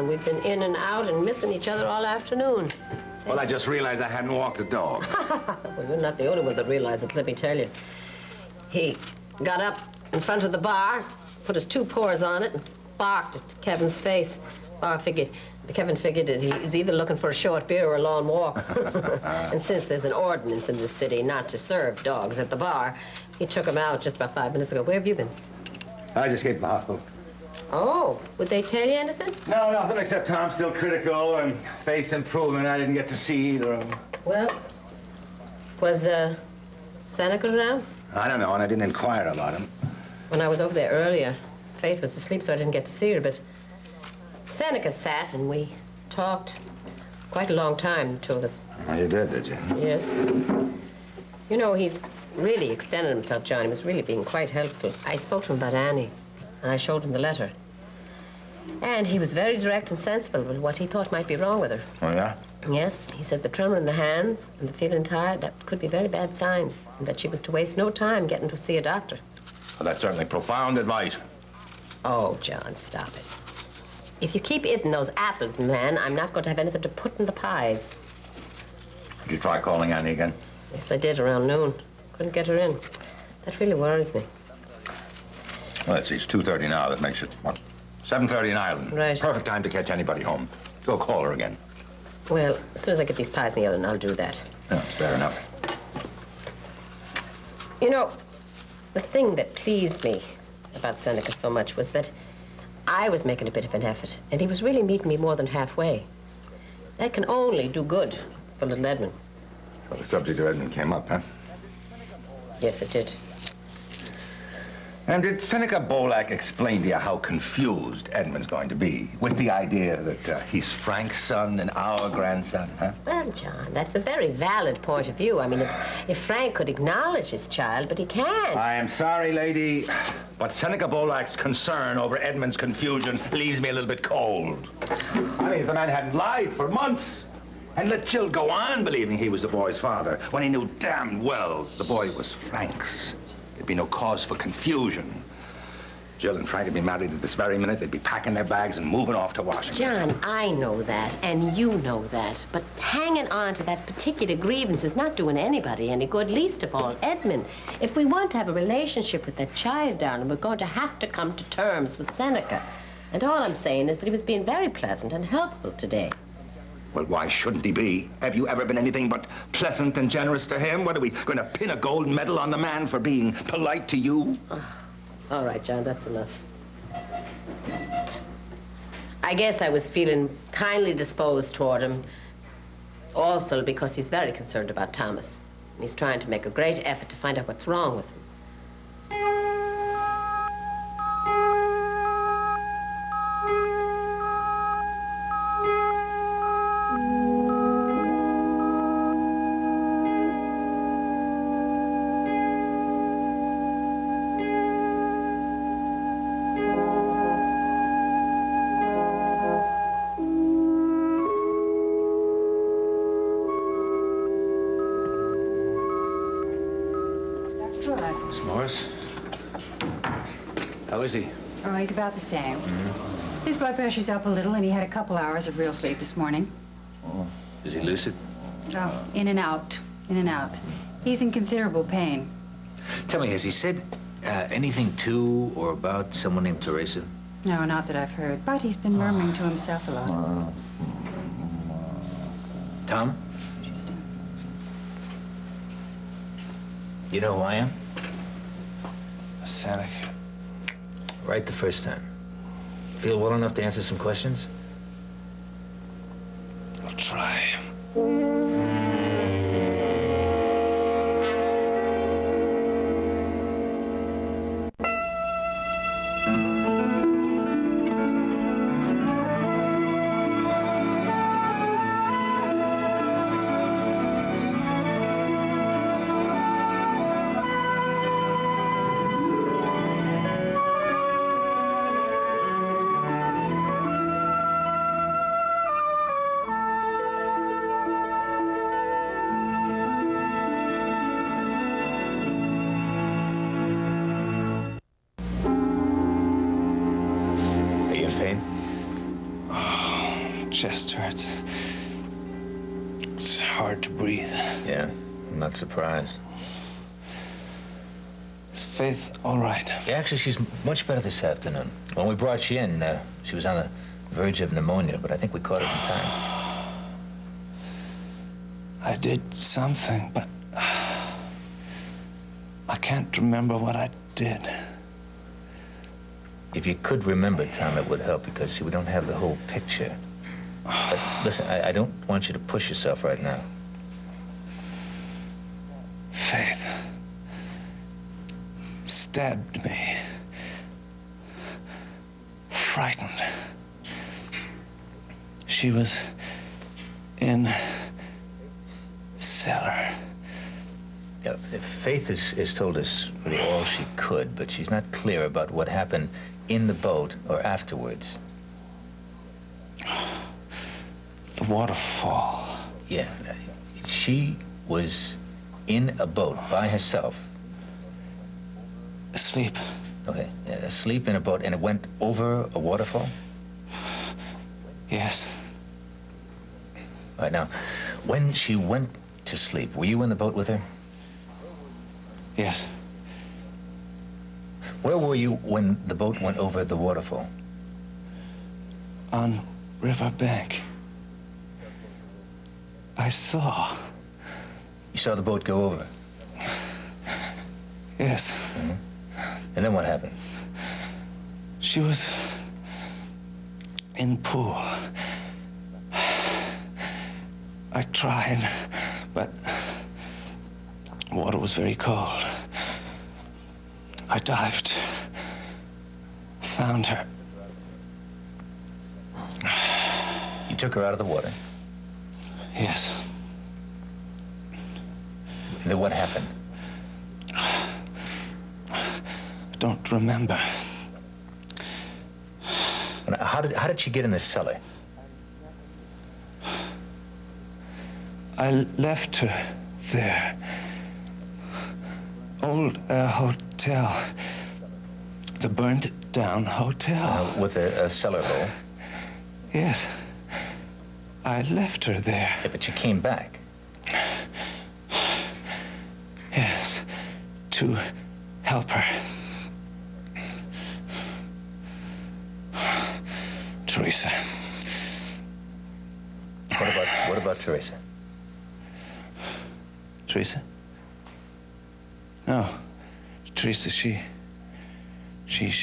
and we've been in and out and missing each other all afternoon. Well, I just realized I hadn't walked the dog. Well, you're not the only one that realized it, let me tell you. He got up in front of the bar, put his two paws on it, and barked at Kevin's face. Kevin figured that he's either looking for a short beer or a long walk. And since there's an ordinance in this city not to serve dogs at the bar, he took him out just about 5 minutes ago. Where have you been? I just came from the hospital. Oh, would they tell you anything? No, nothing except Tom's still critical and face improvement. I didn't get to see either of them. Well, was Seneca around? I don't know, and I didn't inquire about him. When I was over there earlier, Faith was asleep, so I didn't get to see her, but Seneca sat and we talked quite a long time, the two of us. Oh, you did you? Yes. You know, he's really extended himself, John. He was really being quite helpful. I spoke to him about Annie, and I showed him the letter. And he was very direct and sensible with what he thought might be wrong with her. Oh, yeah? Yes, he said the tremor in the hands and the feeling tired, that could be very bad signs, and that she was to waste no time getting to see a doctor. Well, that's certainly profound advice. Oh, John, stop it. If you keep eating those apples, man, I'm not going to have anything to put in the pies. Did you try calling Annie again? Yes, I did around noon. Couldn't get her in. That really worries me. Well, it's 2:30 now. That makes it, what, 7:30 in Ireland. Right. Perfect time to catch anybody home. Go call her again. Well, as soon as I get these pies in the oven, I'll do that. Yeah, fair enough. You know, the thing that pleased me about Seneca so much was that I was making a bit of an effort, and he was really meeting me more than halfway. That can only do good for little Edmund. Well, the subject of Edmund came up, huh? Yes, it did. And did Seneca Bolak explain to you how confused Edmund's going to be with the idea that he's Frank's son and our grandson, huh? Well, John, that's a very valid point of view. I mean, if Frank could acknowledge his child, but he can't. I am sorry, lady, but Seneca Bolak's concern over Edmund's confusion leaves me a little bit cold. I mean, if the man hadn't lied for months and let Jill go on believing he was the boy's father when he knew damn well the boy was Frank's, there'd be no cause for confusion. Jill and Frank would be married at this very minute. They'd be packing their bags and moving off to Washington. John, I know that, and you know that. But hanging on to that particular grievance is not doing anybody any good, least of all Edmund. If we want to have a relationship with that child, darling, we're going to have to come to terms with Seneca. And all I'm saying is that he was being very pleasant and helpful today. Well, why shouldn't he be? Have you ever been anything but pleasant and generous to him? What, are we going to pin a gold medal on the man for being polite to you? All right, John, that's enough. I guess I was feeling kindly disposed toward him, also because he's very concerned about Thomas. He's trying to make a great effort to find out what's wrong with him. Miss Morris? How is he? Oh, he's about the same. His blood pressure's up a little, and he had a couple hours of real sleep this morning. Oh, is he lucid? Oh, in and out, in and out. He's in considerable pain. Tell me, has he said anything to or about someone named Teresa? No, not that I've heard, but he's been murmuring to himself a lot. Tom? You know who I am? Seneca. Right the first time. Feel well enough to answer some questions? I'll try. chest hurts. It's hard to breathe. Yeah, I'm not surprised. Is Faith all right? Yeah, actually, she's much better this afternoon. When we brought you in, she was on the verge of pneumonia, but I think we caught it in time. I did something, but I can't remember what I did. If you could remember, Tom, it would help, because, see, we don't have the whole picture. But listen, I don't want you to push yourself right now. Faith stabbed me. Frightened. She was in cellar. Yeah, Faith has told us really all she could, but she's not clear about what happened in the boat or afterwards. The waterfall. Yeah, she was in a boat by herself. Asleep. Okay, yeah, asleep in a boat, and it went over a waterfall? Yes. All right, now, when she went to sleep, were you in the boat with her? Yes. Where were you when the boat went over the waterfall? On river bank. I saw. You saw the boat go over? Yes. Mm-hmm. And then what happened? She was in pool. I tried, but water was very cold. I dived, found her. You took her out of the water? Yes. And then what happened? I don't remember. And how did she get in the cellar? I left her there. Old hotel. The burned down hotel. With a cellar hole? Yes. I left her there. Yeah, but you came back. Yes. To help her. Teresa. What about Teresa? Teresa? No. Teresa, she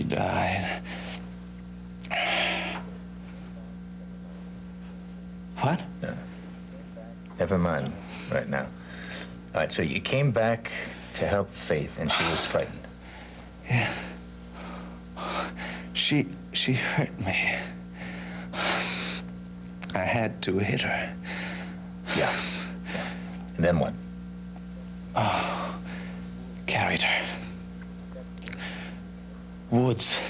died. What? No. Never mind right now. All right, so you came back to help Faith, and she was frightened. Yeah. She hurt me. I had to hit her. Yeah. And then what? Oh, carried her. Woods.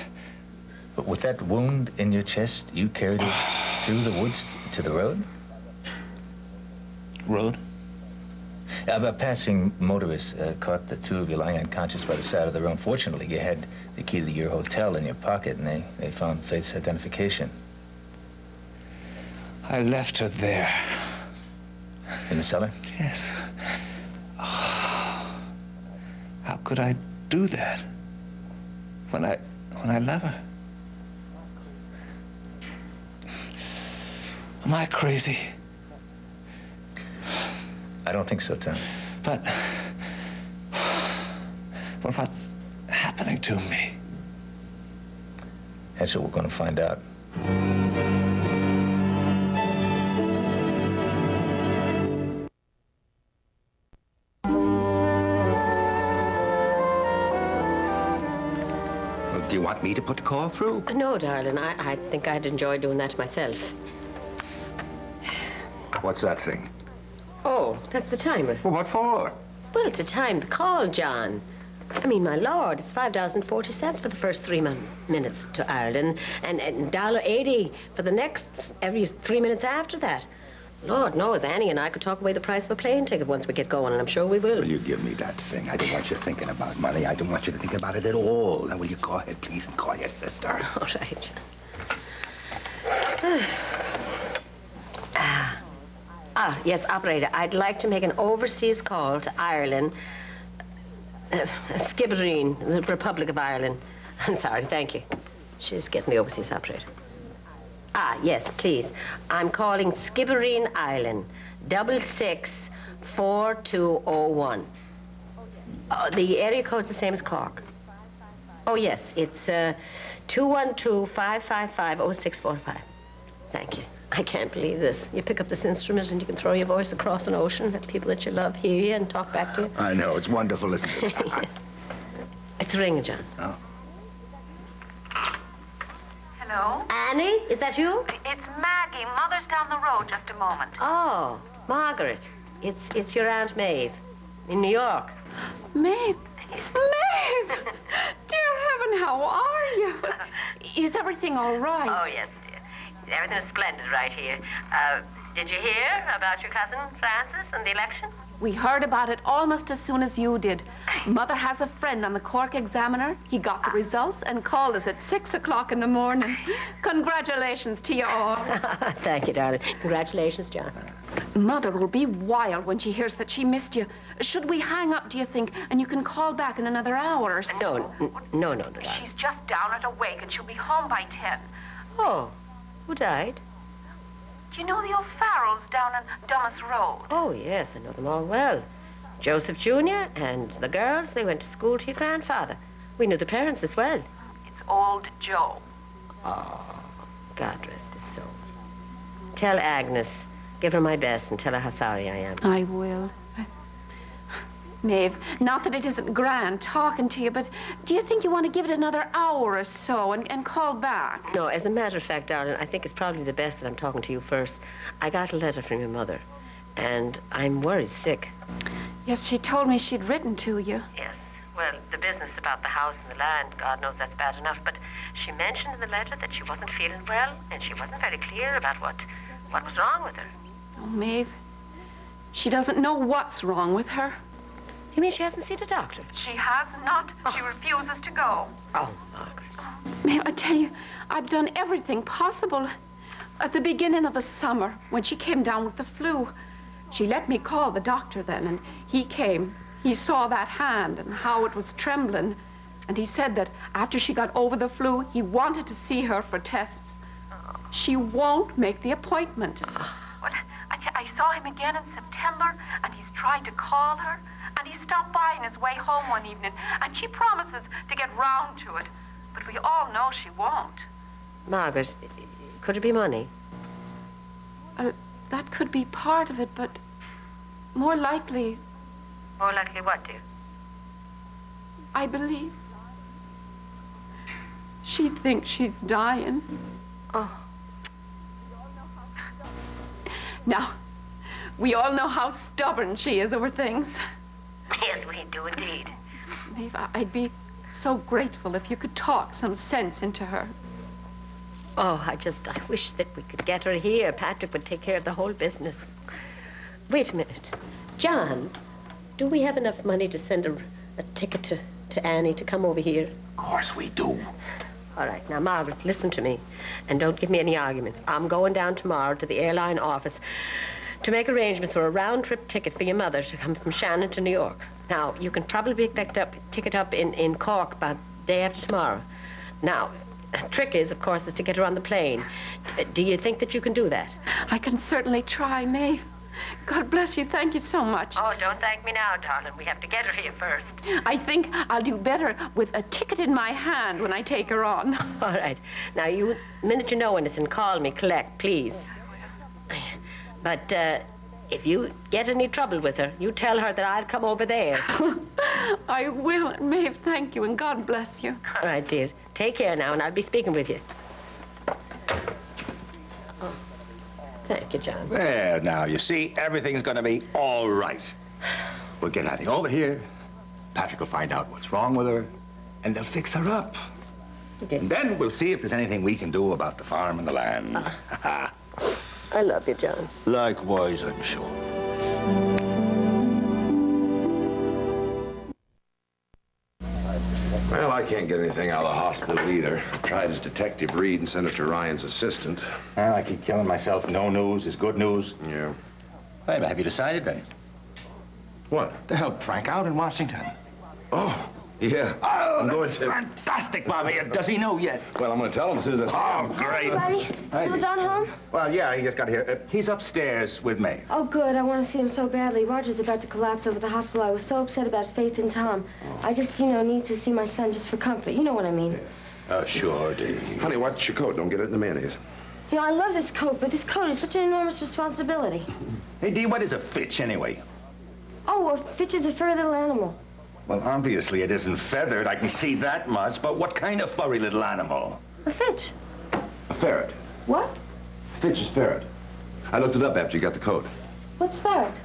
But with that wound in your chest, you carried her through the woods to the road? Road? A passing motorist caught the two of you lying unconscious by the side of the road. Fortunately, you had the key to your hotel in your pocket, and they found Faith's identification. I left her there. In the cellar? Yes. Oh, how could I do that when I love her? Am I crazy? I don't think so, Tom. But what's happening to me? That's what we're going to find out. Well, do you want me to put the call through? No, darling, I think I'd enjoy doing that myself. What's that thing? Oh, that's the timer. Well, what for? Well, to time the call, John. I mean, my lord, it's $5.40 for the first 3 minutes to Ireland, and $1.80 for the next every 3 minutes after that. Lord knows, Annie and I could talk away the price of a plane ticket once we get going, and I'm sure we will. Will you give me that thing? I don't want you thinking about money. I don't want you to think about it at all. Now, will you go ahead, please, and call your sister? All right, John. Yes, operator. I'd like to make an overseas call to Ireland. Skibbereen, the Republic of Ireland. I'm sorry, thank you. She's getting the overseas operator. Yes, please. I'm calling Skibbereen Island, 664201. The area code's the same as Cork. Oh, yes, it's 212-555-0645. Thank you. I can't believe this. You pick up this instrument and you can throw your voice across an ocean, have people that you love hear you and talk back to you. I know, it's wonderful, isn't it? Yes. It's ringing, John. Oh. Hello? Annie, is that you? It's Maggie. Mother's down the road. Just a moment. Oh, Margaret. It's your Aunt Maeve in New York. Maeve! Maeve! Dear heaven, how are you? Is everything all right? Oh, yes, dear. Everything's splendid right here. Did you hear about your cousin, Francis, and the election? We heard about it almost as soon as you did. Mother has a friend on the Cork Examiner. He got the results and called us at 6 o'clock in the morning. Congratulations to you all. Thank you, darling. Congratulations, John. Mother will be wild when she hears that she missed you. Should we hang up, do you think, and you can call back in another hour or so? No, darling. She's just down at a wake and she'll be home by 10. Oh, who died? Do you know the O'Farrells down on Dumas Road? Oh, yes, I know them all well. Joseph Jr. and the girls, they went to school to your grandfather. We knew the parents as well. It's old Joe. Oh, God rest his soul. Tell Agnes, give her my best and tell her how sorry I am. I will. Maeve, not that it isn't grand talking to you, but do you think you want to give it another hour or so and call back? No, as a matter of fact, darling, I think it's probably the best that I'm talking to you first. I got a letter from your mother, and I'm worried sick. Yes, she told me she'd written to you. Yes. Well, the business about the house and the land, God knows that's bad enough, but she mentioned in the letter that she wasn't feeling well, and she wasn't very clear about what was wrong with her. Oh, Maeve, she doesn't know what's wrong with her. You mean she hasn't seen a doctor? She has not. She refuses to go. Oh, Margaret. Maeve, I tell you, I've done everything possible. At the beginning of the summer, when she came down with the flu, she let me call the doctor then, and he came. He saw that hand and how it was trembling, and he said that after she got over the flu, he wanted to see her for tests. She won't make the appointment. Well, I saw him again in September, and he's tried to call her. And he stopped by on his way home one evening, and she promises to get round to it. But we all know she won't. Margaret, could it be money? That could be part of it, but more likely... More likely what, dear? I believe she thinks she's dying. Oh. Now, we all know how stubborn she is over things. Yes, we do indeed. Maeve, I'd be so grateful if you could talk some sense into her. Oh, I wish that we could get her here. Patrick would take care of the whole business. Wait a minute. John, do we have enough money to send a ticket to Annie to come over here? Of course we do. All right, now, Margaret, listen to me, and don't give me any arguments. I'm going down tomorrow to the airline office to make arrangements for a round-trip ticket for your mother to come from Shannon to New York. Now, you can probably pick that ticket up in Cork about day after tomorrow. Now, the trick is, of course, is to get her on the plane. Do you think that you can do that? I can certainly try, Maeve. God bless you. Thank you so much. Oh, don't thank me now, darling. We have to get her here first. I think I'll do better with a ticket in my hand when I take her on. All right. Now, the minute you know anything, call me, collect, please. But if you get any trouble with her, you tell her that I'll come over there. I will, Maeve. Thank you, and God bless you. All right, dear. Take care now, and I'll be speaking with you. Oh, thank you, John. There, now, you see, everything's gonna be all right. We'll get Annie over here. Patrick will find out what's wrong with her, and they'll fix her up. Yes. And then we'll see if there's anything we can do about the farm and the land. I love you, John. Likewise, I'm sure. Well, I can't get anything out of the hospital either. I've tried as Detective Reed and Senator Ryan's assistant. Well, I keep killing myself. No news is good news. Yeah. Well, have you decided then? What? To help Frank out in Washington. Oh, yeah. Oh, I'm going that's to. fantastic, Bobby. Does he know yet? Well, I'm going to tell him as soon as I see Oh, him. great. Everybody, Hi. is Little John home? Well, yeah, he just got here. He's upstairs with me. Oh, good. I want to see him so badly. Roger's about to collapse over the hospital. I was so upset about Faith and Tom. I just, need to see my son just for comfort. You know what I mean? Sure, Dee. Honey, watch your coat. Don't get it in the mayonnaise. I love this coat, but this coat is such an enormous responsibility. Hey, Dee, what is a fitch, anyway? Oh, a fitch is a furry little animal. Well, obviously it isn't feathered. I can see that much. But what kind of furry little animal? A fitch. A ferret. What? Fitch is ferret. I looked it up after you got the coat. What's ferret?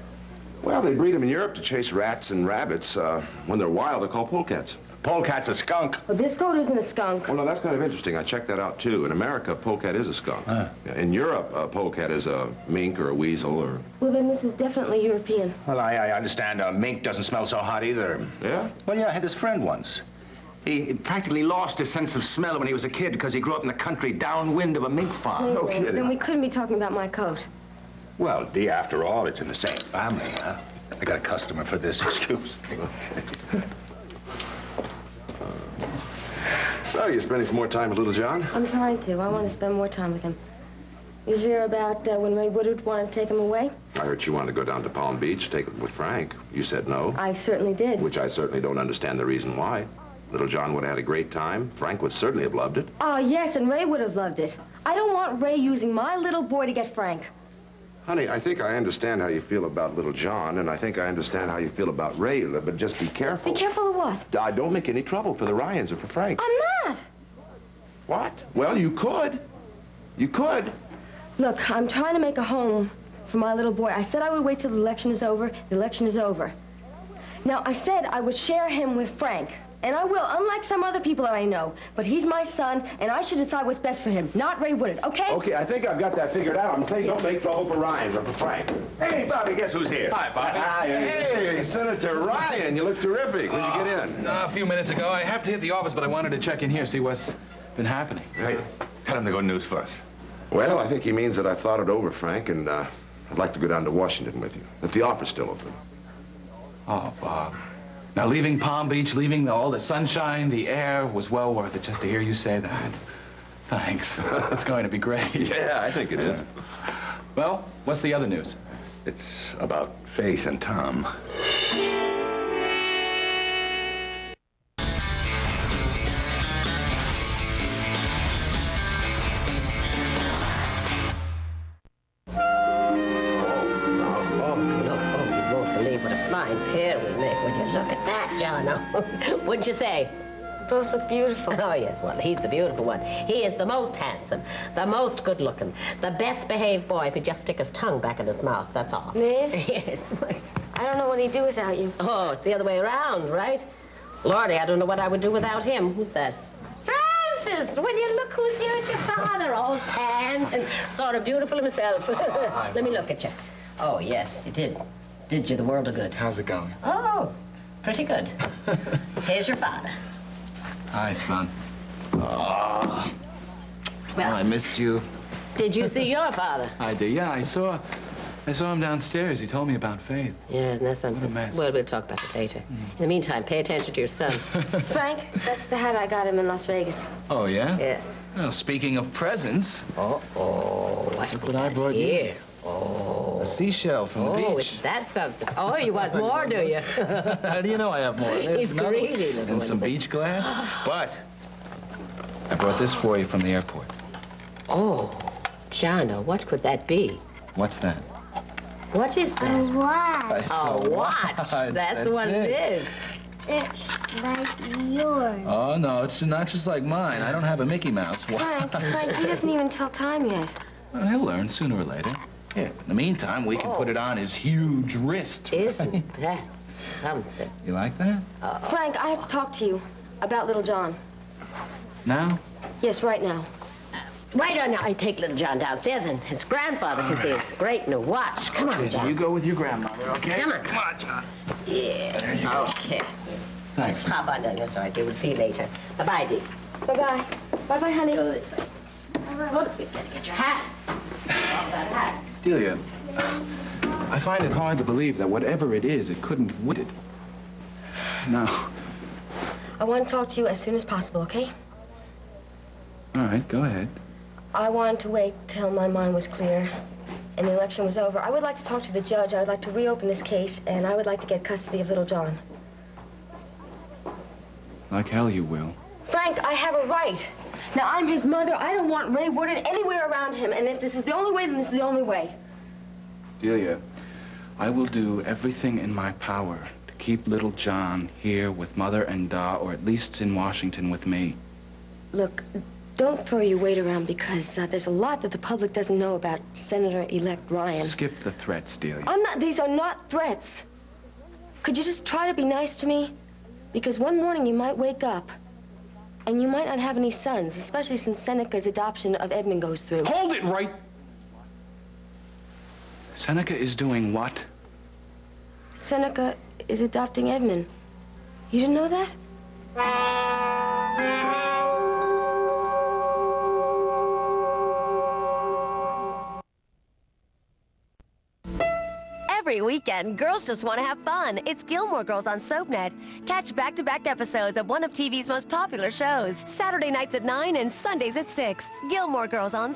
Well, they breed them in Europe to chase rats and rabbits. When they're wild, they're called polecats. Polecat's a skunk. Well, this coat isn't a skunk. Well, no, that's kind of interesting. I checked that out, too. In America, polecat is a skunk. Yeah, in Europe, a polecat is a mink or a weasel or... Well, then this is definitely European. Well, I understand a mink doesn't smell so hot either. Yeah? Well, yeah, I had this friend once. He practically lost his sense of smell when he was a kid because he grew up in the country downwind of a mink farm. Wait a no minute. kidding. Then we couldn't be talking about my coat. Well, Dee, after all, it's in the same family, huh? I got a customer for this excuse. So, you spending some more time with Little John? I'm trying to. I want to spend more time with him. You hear about when Ray Woodard wanted to take him away? I heard you wanted to go down to Palm Beach, take it with Frank. You said no. I certainly did. Which I certainly don't understand the reason why. Little John would have had a great time. Frank would certainly have loved it. Oh, yes, and Ray would have loved it. I don't want Ray using my little boy to get Frank. Honey, I think I understand how you feel about Little John, and I think I understand how you feel about Ray, but just be careful. Be careful of what? Don't make any trouble for the Ryans or for Frank. I'm not. What? Well, you could. You could. Look, I'm trying to make a home for my little boy. I said I would wait till the election is over. The election is over. Now, I said I would share him with Frank. And I will, unlike some other people that I know. But he's my son, and I should decide what's best for him, not Ray Woodard, okay? Okay, I think I've got that figured out. I'm saying don't make trouble for Ryan or for Frank. Hey, Bobby, guess who's here? Hi, Bobby. Hey, Senator Ryan, you look terrific. When'd you get in? A few minutes ago. I have to hit the office, but I wanted to check in here, see what's been happening. Hey, tell him the good news first. Well, I think he means that I've thought it over, Frank, and I'd like to go down to Washington with you, if the offer's still open. Oh, Bob. Now, leaving Palm Beach, leaving all the sunshine, the air, was well worth it just to hear you say that. Thanks. It's going to be great. Yeah, I think it is. Well, what's the other news? It's about Faith and Tom. Fine pair we make. Would you look at that, John? Wouldn't you say? Both look beautiful. Oh, yes, well, he's the beautiful one. He is the most handsome, the most good-looking, the best-behaved boy if he'd just stick his tongue back in his mouth, that's all. Me? Yes. I don't know what he'd do without you. Oh, it's the other way around, right? Lordy, I don't know what I would do without him. Who's that? Francis! When you look who's here, it's your father, all tanned and sort of beautiful himself. Let me look at you. Oh, yes, you did. Did you the world of good. How's it going? Oh, pretty good. Here's your father. Hi, son. Oh, Well, I missed you. did you see your father? I did. Yeah, I saw him downstairs. He told me about Faith. Yeah, isn't that something? What a mess. Well, we'll talk about it later. In the meantime, pay attention to your son. Frank, that's the hat I got him in Las Vegas. Oh, yeah? Yes. Well, speaking of presents, Oh, what Look what I brought you. here? Oh, a seashell from the beach. is that something? Oh, you want more, do you? How do you know I have more? He's There's another one. greedy, little And some one. beach glass. But I brought this for you from the airport. Oh, Jono, what could that be? What's that? What is that? What? It's A watch. That's what it is. It's like yours. Oh, no, it's not just like mine. I don't have a Mickey Mouse watch. Frank, he doesn't even tell time yet. Well, he'll learn sooner or later. Here, in the meantime, we can put it on his huge wrist. Isn't that something? You like that? Frank, I have to talk to you about Little John. Now? Yes, right now. Wait on now. I take little John downstairs and his grandfather can see his great new watch. Come on, You John. go with your grandmother, okay? Come on. Come on, John. Yes. Okay. Thanks. Just pop on down. That's all right, dear. We'll see you later. Bye-bye, dear. Bye-bye. Bye-bye, honey. Go this way. Whoops, we gotta get your hat. Off that hat. Delia, I find it hard to believe that whatever it is, it couldn't have waited. Now... I want to talk to you as soon as possible, okay? All right, go ahead. I wanted to wait till my mind was clear and the election was over. I would like to talk to the judge. I would like to reopen this case, and I would like to get custody of little John. Like hell you will. Frank, I have a right. Now, I'm his mother. I don't want Ray Woodard anywhere around him, and if this is the only way, then this is the only way. Delia, I will do everything in my power to keep little John here with Mother and Da, or at least in Washington with me. Look, don't throw your weight around, because there's a lot that the public doesn't know about Senator-elect Ryan. Skip the threats, Delia. These are not threats. Could you just try to be nice to me? Because one morning you might wake up, and you might not have any sons, especially since Seneca's adoption of Edmund goes through. Hold it right... Seneca is doing what? Seneca is adopting Edmund. You didn't know that? Every weekend, girls just want to have fun. It's Gilmore Girls on SoapNet. Catch back-to-back episodes of one of TV's most popular shows. Saturday nights at 9 and Sundays at 6. Gilmore Girls on